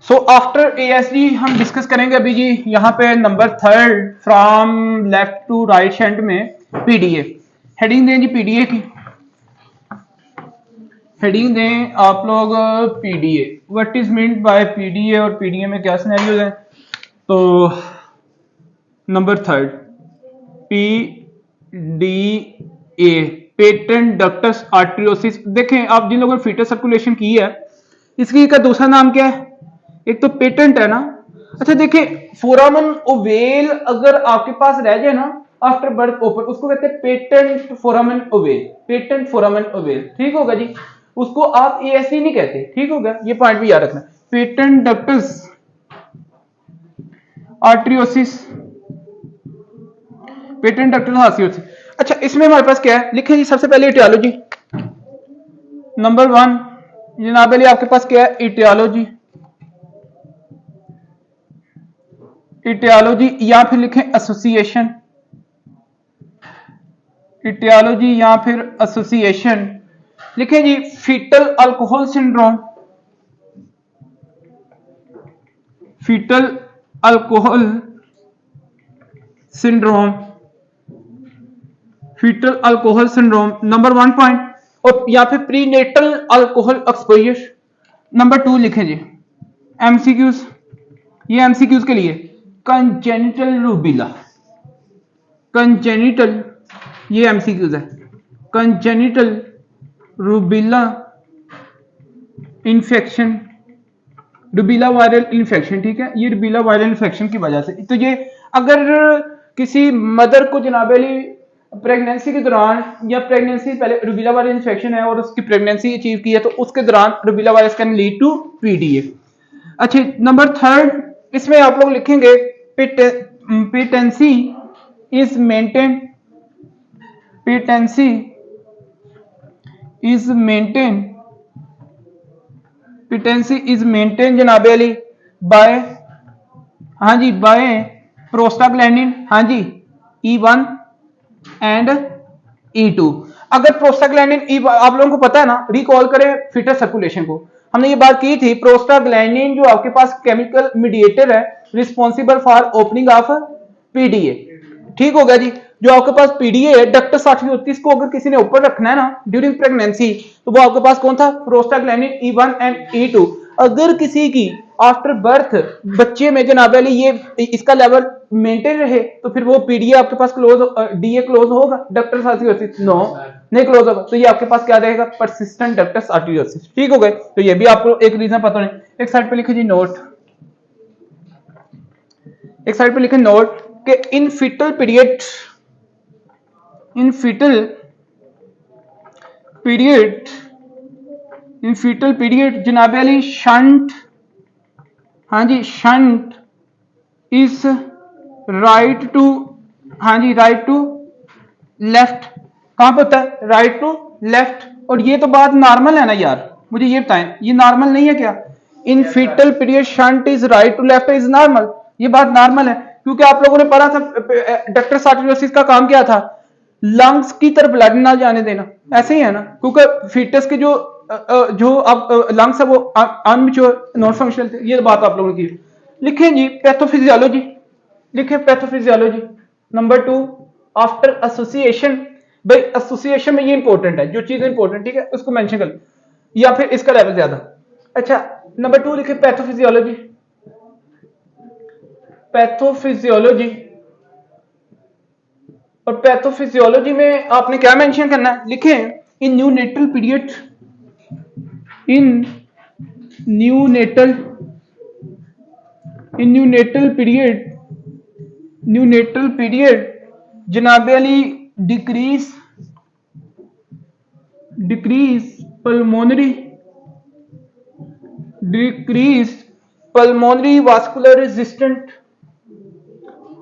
सो after ASD हम discuss करेंगे अभी जी यहाँ पे number 3 from left to right hand में PDA। हेडिंग दें जी PDA की, हेडिंग दें आप लोग PDA। What is meant by PDA और PDA में क्या सिनेरियोज हैं। तो number 3 PDA patent ductus arteriosus. देखें आप जिन लोगों ने फीटस सर्कुलेशन की है इसकी का दूसरा नाम क्या है, एक तो पेटेंट है ना। अच्छा देखिए फोरामन ओवेल अगर आपके पास रह जाए ना आफ्टर बर्थ ओपन, उसको कहते हैं पेटेंट फोरामन ओवेल, पेटेंट फोरामन ओवेल, ठीक होगा जी। उसको आप ASD नहीं कहते, ठीक होगा, ये पॉइंट भी याद रखना। Patent ductus आर्टरियोसिस, patent ductus आर्टरियोसिस। अच्छा इसमें हमारे पास क्या है, लिखें जी सबसे पहले इटियोलॉजी। नंबर 1 जनाब अली आपके पास क्या है, इटियोलॉजी। इटियोलॉजी या फिर लिखें एसोसिएशन, इटियोलॉजी या फिर एसोसिएशन। लिखें जी fetal alcohol syndrome, fetal alcohol syndrome, fetal alcohol syndrome number 1 point, और या फिर प्रीनेटल अल्कोहल एक्सपोजर। नंबर 2 लिखें जी MCQs, ये MCQs के लिए कंजेनिटल रूबिला, कंजेनिटल, ये MCQs है, कंजेनिटल रूबिला इन्फेक्शन, रूबिला वायरल इन्फेक्शन, ठीक है, ये रूबिला वायरल इन्फेक्शन की वजह से। तो ये अगर किसी मदर को जनाब अली प्रेगनेंसी के दौरान या प्रेगनेंसी पहले रूबिला वायरल इन्फेक्शन है और उसकी प्रेगनेंसी अचीव की है तो उसके दौरान rubella virus can lead to PDA। अच्छा नंबर 3 इसमें आप लोग लिखेंगे patency is maintain, patency is maintain, patency is maintain जनाब अली बाय, हाँ जी, बाय प्रोस्टाग्लैंडिन, हाँ जी E1 एंड E2। अगर प्रोस्टाग्लैंडिन आप लोगों को पता है ना, रिकॉल करें फीटस सर्कुलेशन को, हमने ये बात की थी। प्रोस्टाग्लैंडिन जो आपके पास केमिकल मीडिएटर है responsible for opening of PDA, ठीक हो गया जी। जो आपके पास PDA है डक्टस आर्टरियोसिस को अगर किसी ने ऊपर रखना है ना ड्यूरिंग प्रेगनेंसी तो वो आपके पास कौन था, प्रोस्टाग्लैंडिन E1 एंड E2। अगर किसी की आफ्टर बर्थ बच्चे में जनाब अली ये इसका लेवल मेंटेन रहे तो फिर वो PDA आपके पास क्लोज, DA क्लोज होगा, डक्टस आर्टरियोसिस नो नहीं क्लोज होगा। तो ये आपके पास क्या रहेगा, परसिस्टेंट डक्टस आर्टरियोसिस, ठीक हो गए। तो ये भी आपको एक रीजन पता नहीं। एक साइड पे लिखे जी नोट, एक साइड पे लिखे नोट कि इन फीटल पीरियड, इन फीटल पीरियड, इन फीटल पीरियड जनाब अली शंट, हाँ जी शंट इज राइट टू, हाँ जी राइट टू लेफ्ट, कहां पे होता है, राइट टू लेफ्ट। और ये तो बात नॉर्मल है ना यार, मुझे ये बताएं ये नॉर्मल नहीं है क्या, in fetal period shunt is right to left is normal, ये बात नॉर्मल है। क्योंकि आप लोगों ने पढ़ा था डक्टस आर्टरियोसिस का काम क्या था, लंग्स की तरफ ब्लड ना जाने देना, ऐसे ही है ना, क्योंकि फीटस के जो अब लंग्स है वो अनमेच्योर नॉन फंक्शनल थे, ये बात आप लोगों ने की। लिखें जी पैथोफिजियोलॉजी, लिखें पैथोफिजियोलॉजी। नंबर 2 आफ्टर एसोसिएशन, भाई एसोसिएशन में ये इंपॉर्टेंट है, जो चीज इंपॉर्टेंट ठीक है उसको मेंशन कर, या फिर इसका लेवल ज्यादा। अच्छा नंबर 2 लिखे पैथोफिजियोलॉजी, पैथोफिजियोलॉजी। और पैथोफिजियोलॉजी में आपने क्या मेंशन करना है, लिखें in neonatal period, in neonatal, in neonatal period, neonatal period जनाब Ali decrease, decrease pulmonary, decrease pulmonary vascular resistant,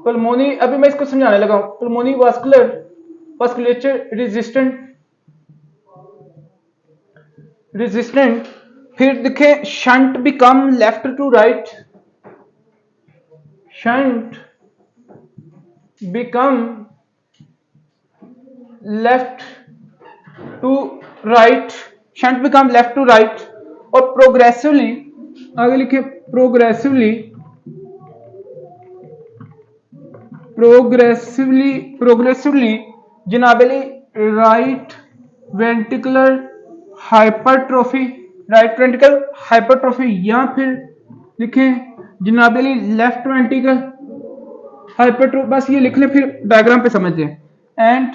pulmonary, अभी मैं इसको समझाने लगा हूं, pulmonary vascular, vasculature resistant, resistant. फिर देखें shunt become left to right, shunt become left to right, shunt become left to right. और प्रोग्रेसिवली, आगे लिखे प्रोग्रेसिवली प्रोग्रेसिवली प्रोग्रेसिवली जनाबली right ventricular hypertrophy, right ventricle hypertrophy, या फिर लिखें जनाबली लेफ्ट वेंट्रिकल हाइपरट्रोफी, बस ये लिख लें फिर डायग्राम पे समझ लें। एंड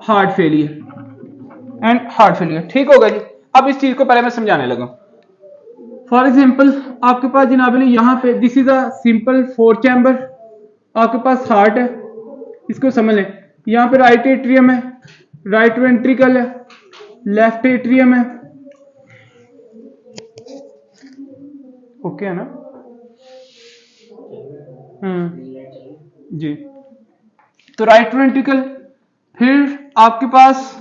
हार्ट फेलियर, ठीक होगा जी। अब इस चीज को पहले मैं समझाने लगा। फॉर एग्जाम्पल आपके पास जनाबली यहाँ पे this is a simple 4 chamber, आपके पास हार्ट है, इसको समझ लें। यहाँ पे राइट एट्रियम है, राइट वेंट्रिकल है, लेफ्ट एट्रियम है, ओके है ना? जी। तो राइट वेंट्रिकल, फिर आपके पास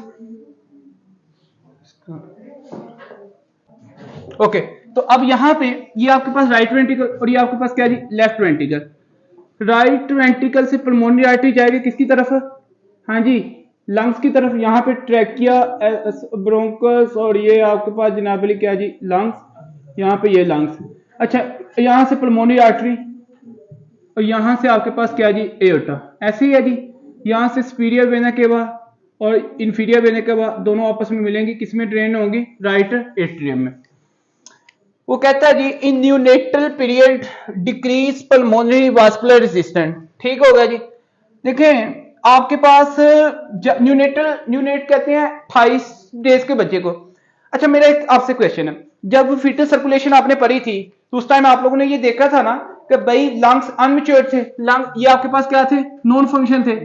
ओके तो अब यहां पे ये आपके पास राइट वेंट्रिकल और ये आपके पास क्या जी लेफ्ट वेंट्रिकल। राइट वेंट्रिकल से पल्मोनरी आर्टरी जाएगी किसकी तरफ? हाँ जी लंग्स की तरफ। यहाँ पे ट्रैकिया ब्रोंकस और ये आपके पास जनाबली क्या जी लंग्स, यहाँ पे ये लंग्स। अच्छा यहाँ से पल्मोनरी आर्टरी और यहाँ से आपके पास क्या जी एओर्टा, ऐसे ही है जी। यहाँ से सुपीरियर वेना केवा और इंफीरियर वेना केवा दोनों आपस में मिलेंगी, किसमें ड्रेन होंगी? राइट एट्रियम में। वो कहता है जी in neonatal period decrease pulmonary vascular resistance, ठीक होगा जी। देखें आपके पास न्यूनेट कहते हैं 28 डेज के बच्चे को। अच्छा मेरा एक आपसे क्वेश्चन है, जब फीटल सर्कुलेशन आपने पढ़ी थी तो उस टाइम आप लोगों ने ये देखा था ना कि भाई लंग्स अनमेच्योर्ड थे, लंग ये आपके पास क्या थे? नॉन फंक्शन थे।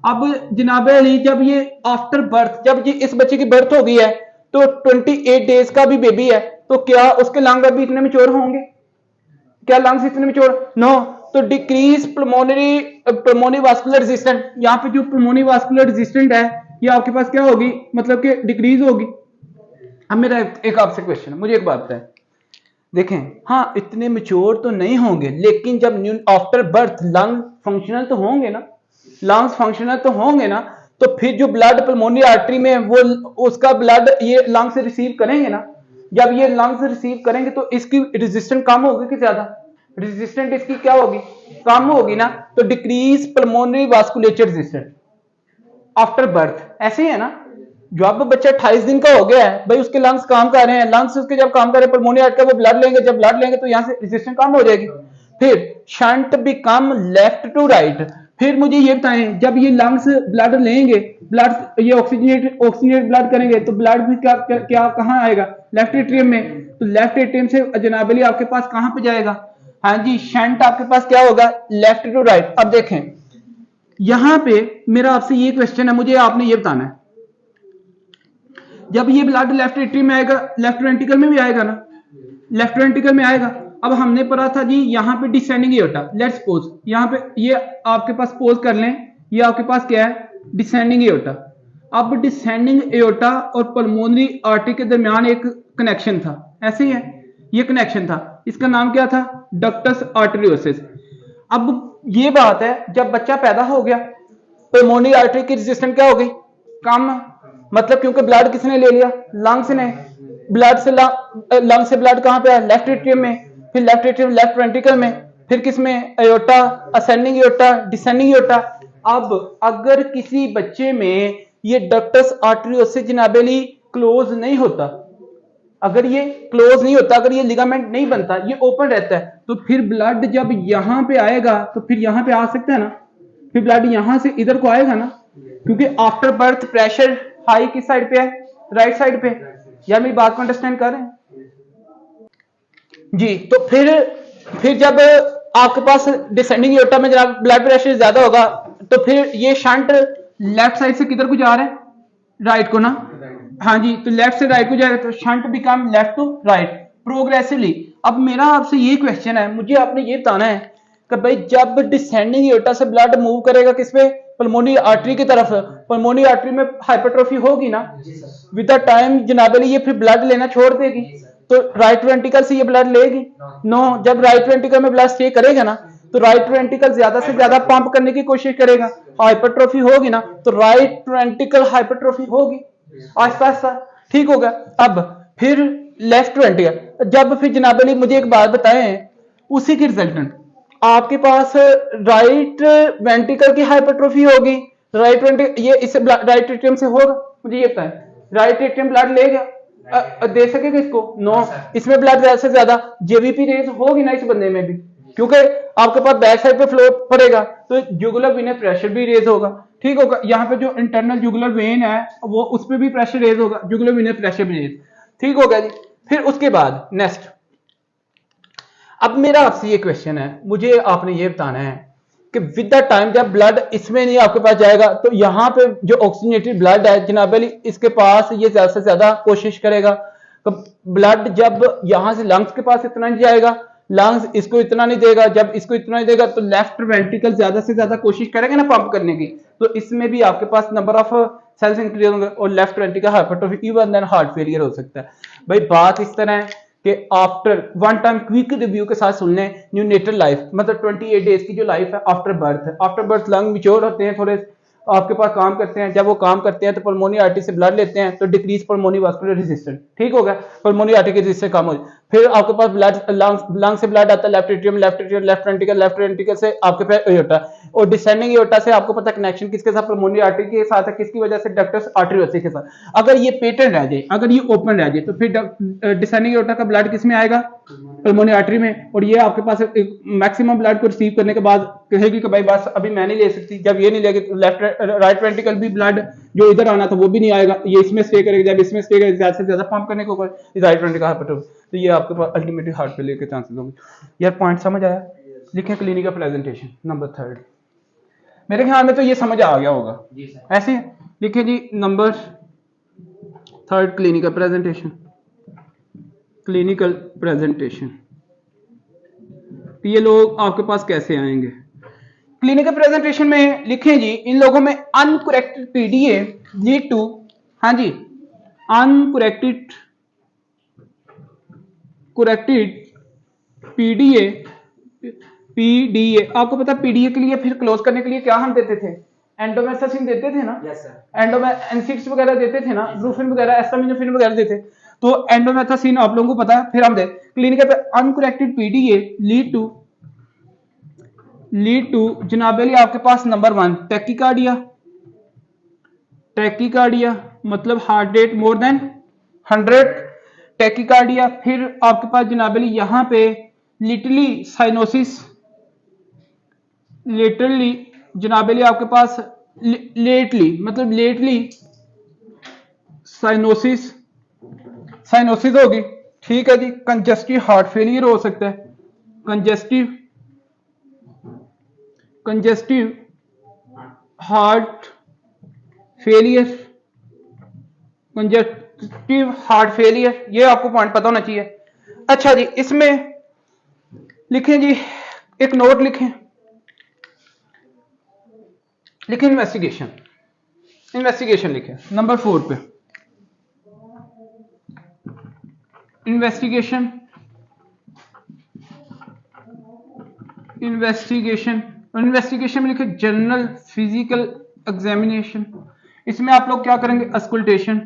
अब जनाब अली जब ये आफ्टर बर्थ, जब ये इस बच्चे की बर्थ हो गई है तो 28 डेज का भी बेबी है, तो क्या उसके लंग अभी इतने मेच्योर होंगे? क्या लंग्स इतने मेच्योर? नो। तो डिक्रीज पल्मोनरी वास्कुलर रेजिस्टेंस, यहाँ पे जो पल्मोनरी वास्कुलर रेजिस्टेंस है ये आपके पास क्या होगी? मतलब कि डिक्रीज होगी। अब मेरा एक आपसे क्वेश्चन है, मुझे एक बात बताएं, देखें हाँ इतने मेच्योर तो नहीं होंगे लेकिन जब आफ्टर बर्थ लंग फंक्शनल तो होंगे ना, लंग्स फंक्शनल तो होंगे ना, तो फिर जो ब्लड पल्मोनरी आर्टरी में वो उसका ब्लड ये लंग से रिसीव करेंगे ना। जब ये लंग से रिसीव करेंगे तो इसकी रेजिस्टेंस कम होगी कि ज्यादा? रेजिस्टेंस इसकी क्या होगी? कम होगी ना। तो decrease pulmonary vasculature resistance after birth, ऐसे ही है ना। जो अब बच्चा 28 दिन का हो गया है भाई उसके लंग्स काम कर रहे हैं, लंग्स उसके जब काम कर रहे हैं पल्मोनरी आर्टरी वो ब्लड लेंगे, जब ब्लड लेंगे तो यहाँ से रेजिस्टेंस कम हो जाएगी। फिर shunt become left to right. फिर मुझे ये बताएं जब ये लंग्स ब्लड लेंगे, ब्लड ये ऑक्सीजनेट ब्लड करेंगे तो ब्लड भी क्या कहाँ आएगा? लेफ्ट एट्रियम में। तो लेफ्ट एट्रियम से जनाबली आपके पास कहां पे जाएगा? हाँ जी शंट आपके पास क्या होगा? Left to right. अब देखें यहां पे मेरा आपसे ये क्वेश्चन है, मुझे आपने ये बताना है जब ये ब्लड लेफ्ट एट्रियम में आएगा लेफ्ट वेंट्रिकल में भी आएगा ना, लेफ्ट वेंट्रिकल में आएगा। अब हमने पढ़ा था जी यहाँ पे डिसेंडिंग एओर्टा, लेट्स सपोज यहाँ पे ये आपके पास पोज कर लें, ये आपके पास क्या है? Descending aorta. अब डिसेंडिंग एओर्टा और पल्मोनरी आर्टरी के दरमियान एक कनेक्शन था, ऐसे ही है, ये कनेक्शन था, इसका नाम क्या था? Ductus arteriosus. अब ये बात है जब बच्चा पैदा हो गया पल्मोनरी आर्टरी की रेजिस्टेंस क्या हो गई? कम, मतलब क्योंकि ब्लड किसने ले लिया? लंग्स ने। ब्लड से लंग से ब्लड कहां पे है? लेफ्ट एट्रियम में। फिर लेफ्ट एट्रियम लेफ्ट वेंट्रिकल में, फिर किसमें? Aorta, ascending aorta, descending aorta. अब अगर किसी बच्चे में ये डक्टस आर्टेरियोसिस जनाबेली क्लोज नहीं होता, अगर ये क्लोज नहीं होता, अगर ये लिगामेंट नहीं बनता, ये ओपन रहता है, तो फिर ब्लड जब यहां पे आएगा तो फिर यहां पे आ सकता है ना, फिर ब्लड यहां से इधर को आएगा ना, क्योंकि आफ्टर बर्थ प्रेशर हाई किस साइड पे है? राइट साइड पे। यार मेरी बात को अंडरस्टैंड कर रहे हैं जी? तो फिर जब आपके पास डिसेंडिंग एओर्टा में जब ब्लड प्रेशर ज्यादा होगा तो फिर ये शंट लेफ्ट साइड से किधर को जा रहा है? राइट को ना। हाँ जी तो लेफ्ट से राइट को जाएगा तो shunt become left to right progressively. अब मेरा आपसे ये क्वेश्चन है, मुझे आपने ये बताना है कि भाई जब डिसेंडिंग एओर्टा से ब्लड मूव करेगा किस पे? पल्मोनरी आर्टरी की तरफ। पल्मोनरी आर्टरी में हाइपरट्रोफी होगी ना, विद द टाइम जनाबली ये फिर ब्लड लेना छोड़ देगी, तो राइट वेंट्रिकल से ये ब्लड लेगी? नो। जब राइट वेंट्रिकल में ब्लड स्टे करेगा ना तो राइट वेंट्रिकल ज्यादा से ज्यादा पंप करने की कोशिश करेगा, हाइपरट्रोफी होगी ना, तो राइट वेंट्रिकल हाइपरट्रोफी होगी आस्ता आस्ता, ठीक होगा। अब फिर लेफ्ट वेंट्रिकल। जब फिर जनाब अली मुझे एक बात बताएं, उसी की रिजल्टेंट आपके पास राइट वेंट्रिकल की हाइपरट्रोफी होगी, राइट वेंट्रिकल ये इससे राइट एट्रियम से होगा, मुझे ये बताएं राइट एट्रियम ब्लड लेगा दे सकेगा इसको? नो, इसमें ब्लड ज्यादा से ज्यादा जेवीपी रेज होगी ना इस बंदे में भी, क्योंकि आपके पास बैक साइड पे फ्लो पड़ेगा तो जुगुलर वेन प्रेशर भी रेज होगा, ठीक होगा। यहाँ पे जो इंटरनल जुगुलर वेन है वो उस पर भी प्रेशर रेज होगा, जुगुलर वेन प्रेशर भी रेज, ठीक हो गया जी। फिर उसके बाद नेक्स्ट, अब मेरा आपसे ये क्वेश्चन है, मुझे आपने ये बताना है कि विद द टाइम जब ब्लड इसमें नहीं आपके पास जाएगा तो यहाँ पे जो ऑक्सीजनेटेड ब्लड है जनाब अली इसके पास ये ज्यादा से ज्यादा कोशिश करेगा, तो ब्लड जब यहाँ से लंग्स के पास इतना नहीं जाएगा, लंग्स इसको इतना नहीं देगा, जब इसको इतना नहीं देगा तो लेफ्ट वेंट्रिकल ज्यादा से ज्यादा कोशिश करेगा ना पंप करने की, तो इसमें भी आपके पास नंबर ऑफ सेल्स इंक्रीज होंगे और left ventricle hypertrophy even then heart failure हो सकता है। भाई बात इस तरह है कि after one time quick review के साथ सुन लें, न्यूनेटल लाइफ मतलब 28 डेज की जो लाइफ है आफ्टर बर्थ है, आफ्टर बर्थ लंग मिच्योर होते हैं, थोड़े आपके पास काम करते हैं, जब वो काम करते हैं तो पल्मोनी आर्टरी से ब्लड लेते हैं तो डिक्रीज पल्मोनी वास्कुलर रेजिस्टेंस, ठीक हो गया, पल्मोनी आर्टरी की रेजिस्टेंस कम हो जाए। फिर आपके पास ब्लड लंग से ब्लड आता है लेफ्ट एट्रियम, लेफ्ट वेंट्रिकल से आपके पास एओर्टा, और डिसेंडिंग एओर्टा से आपको पता कनेक्शन किसके साथ, पल्मोनी आर्टरी के साथ है, किसकी वजह से डक्टस आर्टरियोसिस के साथ। अगर ये पेटेंट रह जाए, अगर ये ओपन रह जाए तो फिर डिसेंडिंग एओर्टा का ब्लड किस में आएगा, पल्मोनी आर्टरी में, और ये आपके पास मैक्सिमम ब्लड को रिसीव करने के बाद कहेगी कि भाई बस अभी मैं नहीं ले सकती, जब ये नहीं लेगी लेफ्ट राइट वेंट्रिकल भी ब्लड जो इधर आना था वो भी नहीं आएगा, ये इसमें स्टे करेगा, जब इसमें स्टे करेगा ज्यादा से ज्यादा पंप करने को राइट वेंट्रिकल हाइपरट्रोफी, तो ये आपके पास अल्टीमेटली हार्ट फेलियर के चांसेस होंगे। यार पॉइंट समझ आया? लिखें क्लिनिकल प्रेजेंटेशन नंबर 3, मेरे ख्याल में तो ये समझ आ गया होगा ऐसे लिखे जी। Number 3 clinical presentation, clinical presentation, ये लोग आपके पास कैसे आएंगे? क्लिनिकल प्रेजेंटेशन में लिखें जी, इन लोगों में अनकरेक्टेड पीडीए लीड टू, हाँ जी, अनकरेक्टेड पीडीए, आपको पता पीडीए के लिए फिर क्लोज करने के लिए क्या हम देते थे, एंडोमेसासिन देते थे ना, एंडोमेसिक्स वगैरह देते थे ना, ब्रूफिन वगैरह, एस्टामिनोफेन वगैरह देते, तो एंडोमेसासिन आप लोगों को पता है, फिर हम दे क्लिनिकल पे अनकरेक्टेड पीडीए लीड टू जनाब अली आपके पास नंबर 1 टैकीकार्डिया मतलब heart rate more than 100 tachycardia, फिर आपके पास जनाब अली यहां पे लिटरली साइनोसिस, लिटरली जनाब अली आपके पास लेटली मतलब लेटली साइनोसिस होगी, ठीक है जी। कंजेस्टिव हार्ट फेलियर हो सकता है, कंजेस्टिव हार्ट फेलियर, ये आपको पॉइंट पता होना चाहिए। अच्छा जी, इसमें लिखें जी, एक नोट लिखें इन्वेस्टिगेशन लिखें नंबर 4 पे, इन्वेस्टिगेशन में लिखे जनरल फिजिकल एग्जामिनेशन। इसमें आप लोग क्या करेंगे, अस्कुल्टेशन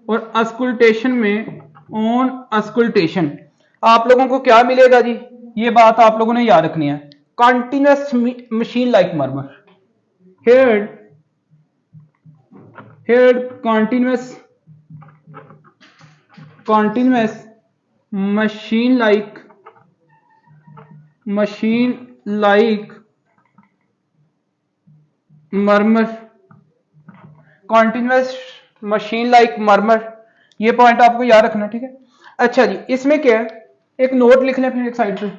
और अस्कुल्टेशन में ऑन अस्कुल्टेशन आप लोगों को क्या मिलेगा जी, ये बात आप लोगों ने याद रखनी है, continuous machine like murmur, head continuous machine like murmur, continuous machine like murmur, ये पॉइंट आपको याद रखना, ठीक है। अच्छा जी, इसमें क्या है, एक नोट लिख लें फिर एक साइड पे,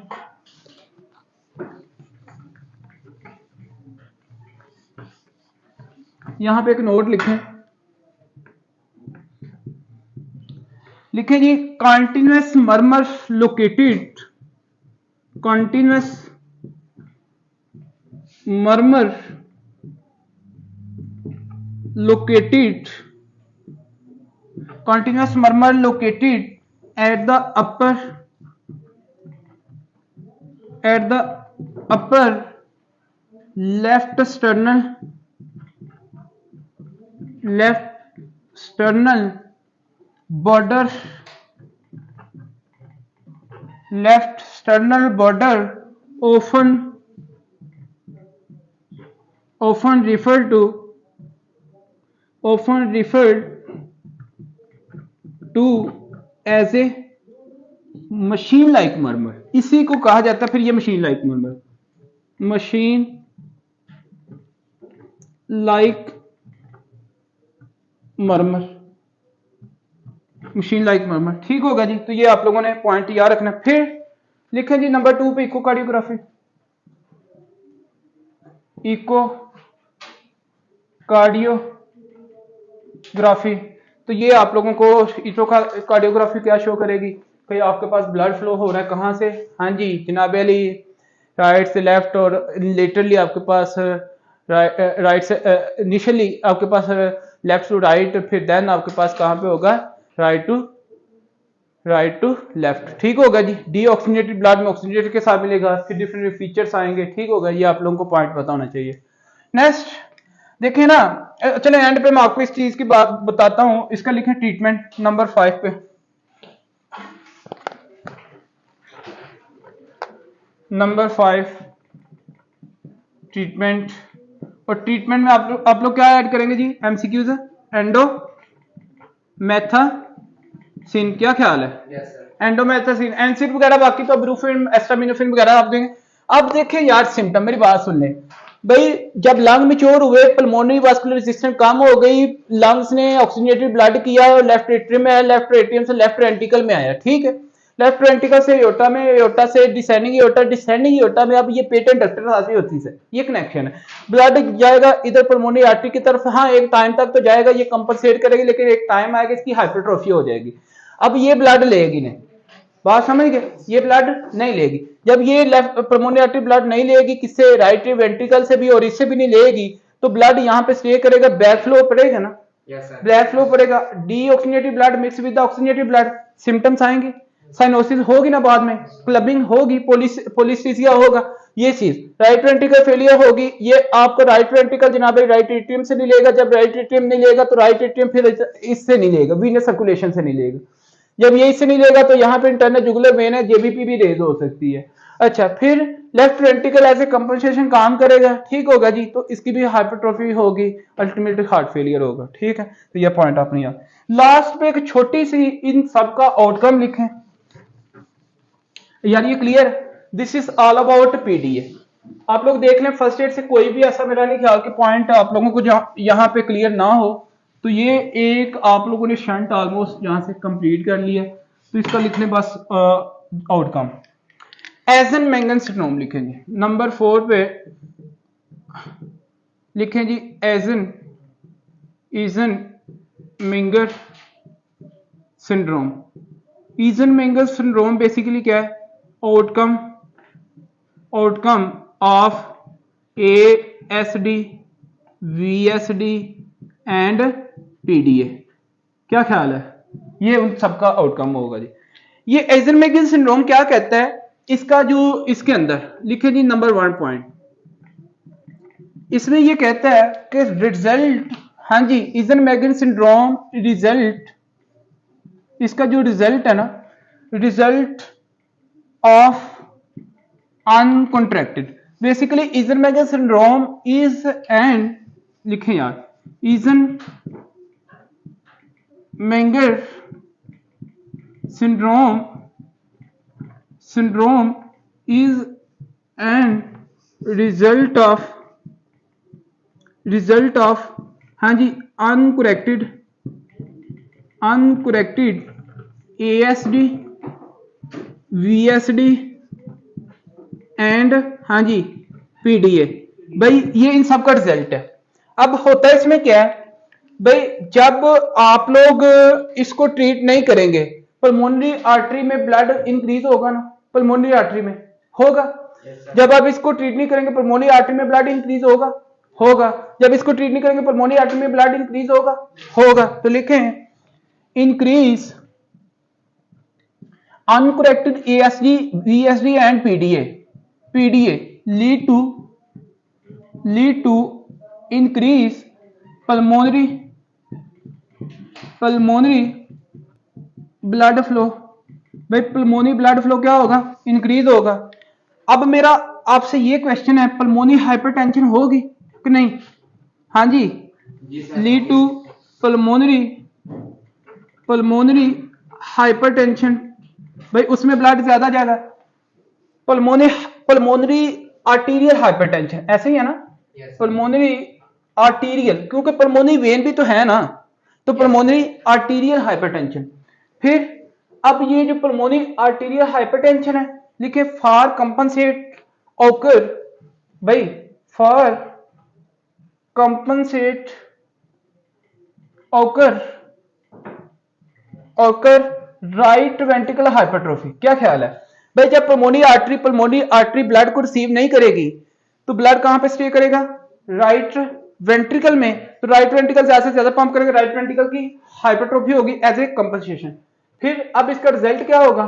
यहां पे एक नोट लिखें जी, continuous murmur located at the upper left sternal left sternal border, left sternal border often referred to as a machine like murmur, इसी को कहा जाता है फिर ये machine like murmur, machine like murmur, machine like murmur. ठीक होगा जी, तो ये आप लोगों ने पॉइंट याद रखना। फिर लिखें जी नंबर 2 पे इकोकार्डियोग्राफी, इकोकार्डियोग्राफी। तो ये आप लोगों को इकोकार्डियोग्राफी क्या शो करेगी कि आपके पास ब्लड फ्लो हो रहा है कहाँ से, हाँ जी जनाब अली, राइट से लेफ्ट, और लेटरली आपके पास राइट से इनिशियली आपके पास लेफ्ट टू राइट, फिर देन आपके पास कहाँ पे होगा राइट टू लेफ्ट। ठीक होगा जी। डीऑक्सीजनेटेड ब्लड में ऑक्सीजनेटेड के साथ मिलेगा, फिर डिफरेंट फीचर्स आएंगे। ठीक होगा, ये आप लोगों को पॉइंट पता होना चाहिए। नेक्स्ट देखिए ना, चलो एंड पे मैं आपको इस चीज की बात बताता हूं, इसका लिखें ट्रीटमेंट नंबर 5 पे। नंबर 5 ट्रीटमेंट, और ट्रीटमेंट में आप लोग क्या ऐड करेंगे जी, एमसीक्यूज, एंडोमेथासिन, क्या ख्याल है? yes, एंडोमेथासिन, एनसिड वगैरह, बाकी तो ब्रूफिन एस्टामिनोफिन वगैरह आप देंगे। अब देखिए यार सिम्टम, मेरी बात सुन ले भाई, जब लंग मैच्योर हुए, पल्मोनरी वास्कुलर रेजिस्टेंस कम हो गई, लंग्स ने ऑक्सीजनेटेड ब्लड किया और लेफ्ट एट्रियम में आया, लेफ्ट एट्रियम से लेफ्ट वेंट्रिकल में आया। ठीक है, लेफ्ट वेंट्रिकल से एओर्टा में, एओर्टा से डिसेंडिंग एओर्टा, डिसेंडिंग एओर्टा में अब ये पेटेंट डक्टर हाजिर होती है, ये कनेक्शन है। ब्लड जाएगा इधर पल्मोनरी आर्टरी की तरफ, हाँ एक टाइम तक तो जाएगा, ये कंपनसेट करेगी, लेकिन एक टाइम आएगा इसकी हाइपरट्रोफी हो जाएगी। अब ये ब्लड लेगी नहीं, बात समझ गए, ये ब्लड नहीं लेगी। जब ये लेफ्ट पल्मोनरी आर्टरी ब्लड नहीं लेगी, किससे, राइट वेंट्रिकल से भी और इससे भी नहीं लेगी, तो ब्लड यहाँ पे स्टे करेगा, बैक फ्लो पड़ेगा ना, ब्लैक फ्लो पड़ेगा, deoxygenated blood mix with oxygenated blood, symptoms आएंगे, साइनोसिस होगी ना बाद में, क्लबिंग होगी, पोलिस्टीसिया होगा, ये चीज, राइट वेंट्रिकल फेलियर होगी। ये आपको राइट वेंट्रिकल जनाब राइट एट्रियम से नहीं लेगा, जब राइट एट्रियम नहीं लेगा तो राइट एट्रियम फिर इससे नहीं लेगा, वीनस सर्कुलेशन से नहीं लेगा, जब ये इससे नहीं लेगा तो यहाँ पे इंटरनल जुगुलर वेन है, जेबीपी भी रेज हो सकती है। अच्छा, फिर left ventricle as a compensation काम करेगा। ठीक होगा जी, तो इसकी भी हाइपरट्रोफी होगी, अल्टीमेटली हार्ट फेलियर होगा। ठीक है, तो ये पॉइंट आपने याद। लास्ट पे एक छोटी सी इन सबका आउटकम लिखें यार, ये clear, this is all about PDA. आप लोग देख लें फर्स्ट एड से कोई भी ऐसा मेरा नहीं ख्याल कि पॉइंट आप लोगों को यहाँ पे क्लियर ना हो, तो ये एक आप लोगों ने शंट ऑलमोस्ट यहां से कंप्लीट कर लिया, तो इसका लिखने बस आउटकम। एजन-मेंगन सिंड्रोम लिखेंगे नंबर 4 पे, लिखें जी ईजन-मेंगर सिंड्रोम। ईजन-मेंगर सिंड्रोम बेसिकली क्या है, outcome of ASD, VSD and PDA. क्या ख्याल है, ये उन सबका आउटकम होगा जी। ये एजन-मेंगन सिंड्रोम क्या कहता है, इसका जो इसके अंदर लिखे जी नंबर 1 पॉइंट, इसमें ये कहता है कि रिजल्ट, हाँ जी एजन-मेंगन सिंड्रोम रिजल्ट, इसका जो रिजल्ट है ना, result of uncontracted, basically Eisenmenger syndrome is and, लिखें यार, Eisenmenger syndrome is an result of हाँ जी uncorrected ASD, VSD एंड हाँ जी PDA। भाई ये इन सब का रिजल्ट है। अब होता है इसमें क्या है भाई, जब आप लोग इसको ट्रीट नहीं करेंगे, पल्मोनरी आर्टरी में ब्लड इंक्रीज होगा ना, पल्मोनरी आर्टरी में होगा, जब आप इसको ट्रीट नहीं करेंगे पल्मोनरी आर्टरी में ब्लड इंक्रीज होगा, जब इसको ट्रीट नहीं करेंगे पल्मोनरी आर्टरी में ब्लड इंक्रीज होगा। तो लिखें increase uncorrected ASD, VSD and PDA lead to increase pulmonary pulmonary blood flow, भाई पल्मोनरी ब्लड फ्लो क्या होगा, इंक्रीज होगा। अब मेरा आपसे ये क्वेश्चन है, पल्मोनरी हाइपरटेंशन होगी कि नहीं? हाँ जी, लीड टू पल्मोनरी हाइपरटेंशन, भाई उसमें ब्लड ज्यादा जाएगा। पल्मोनरी आर्टीरियल हाइपरटेंशन ऐसे ही है ना? पल्मोनरी आर्टीरियल, क्योंकि पल्मोनरी वेन भी तो है ना, तो पल्मोनरी आर्टीरियल हाइपरटेंशन। फिर अब ये जो पल्मोनरी आर्टीरियल हाइपरटेंशन है, लिखे फॉर कंपनसेट ऑकर, भाई for compensate occur right ventricle hypertrophy. क्या ख्याल है भाई, जब पल्मोनरी आर्टरी ब्लड को रिसीव नहीं करेगी तो ब्लड कहां पे स्टे करेगा? राइट वेंट्रिकल में। तो राइट वेंट्रिकल ज्यादा से ज्यादा पंप करेगा, राइट वेंट्रिकल की हाइपरट्रोफी होगी एज ए कंपनसेशन। फिर अब इसका रिजल्ट क्या होगा?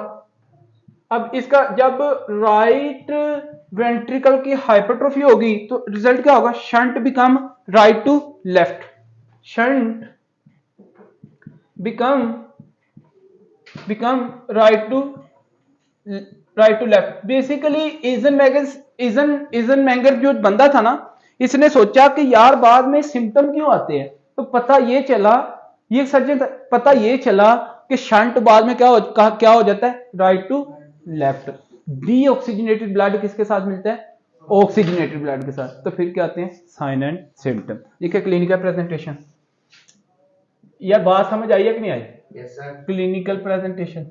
अब इसका जब राइट वेंट्रिकल की हाइपरट्रोफी होगी तो रिजल्ट क्या होगा? Shunt become right to left, shunt become right to left. Basically Eisenmenger जो बंदा था ना, इसने सोचा कि यार बाद में सिम्टम क्यों आते हैं, तो पता ये चला, ये सर्जन पता ये चला कि शंट बाद में क्या हो जाता है? Right to left. Deoxygenated blood किसके साथ मिलता है? ऑक्सीजनेटेड ब्लड के साथ। तो फिर क्या आते हैं? Sign and symptom. देखिए क्लिनिकल प्रेजेंटेशन, यह बात समझ आई है कि नहीं आई? Yes sir. क्लिनिकल प्रेजेंटेशन,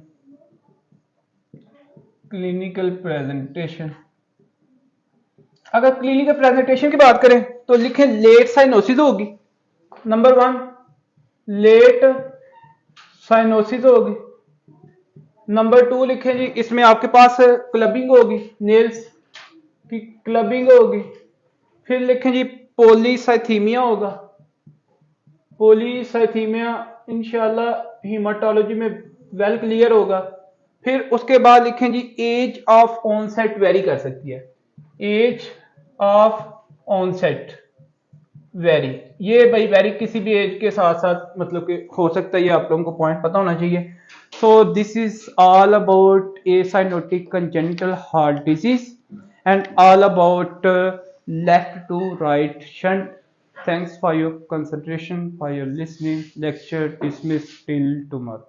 अगर क्लिनिकल प्रेजेंटेशन की बात करें तो लिखें लेट साइनोसिस होगी, नंबर 1 लेट साइनोसिस होगी। नंबर 2 लिखें जी, इसमें आपके पास क्लबिंग होगी, नेल्स की क्लबिंग होगी। फिर लिखें जी पॉलीसाइथीमिया होगा, पॉलीसाइथीमिया इंशाल्लाह हीमाटोलॉजी में वेल क्लियर होगा। फिर उसके बाद लिखें जी एज ऑफ ऑनसेट वेरी कर सकती है, एज ऑफ ऑनसेट वेरी, ये भाई वेरी किसी भी एज के साथ साथ मतलब कि हो सकता है, ये आप लोगों को पॉइंट पता होना चाहिए। So this is all about A cyanotic congenital heart disease and all about left to right shunt. Thanks for your concentration, for your listening. Lecture dismissed till tomorrow.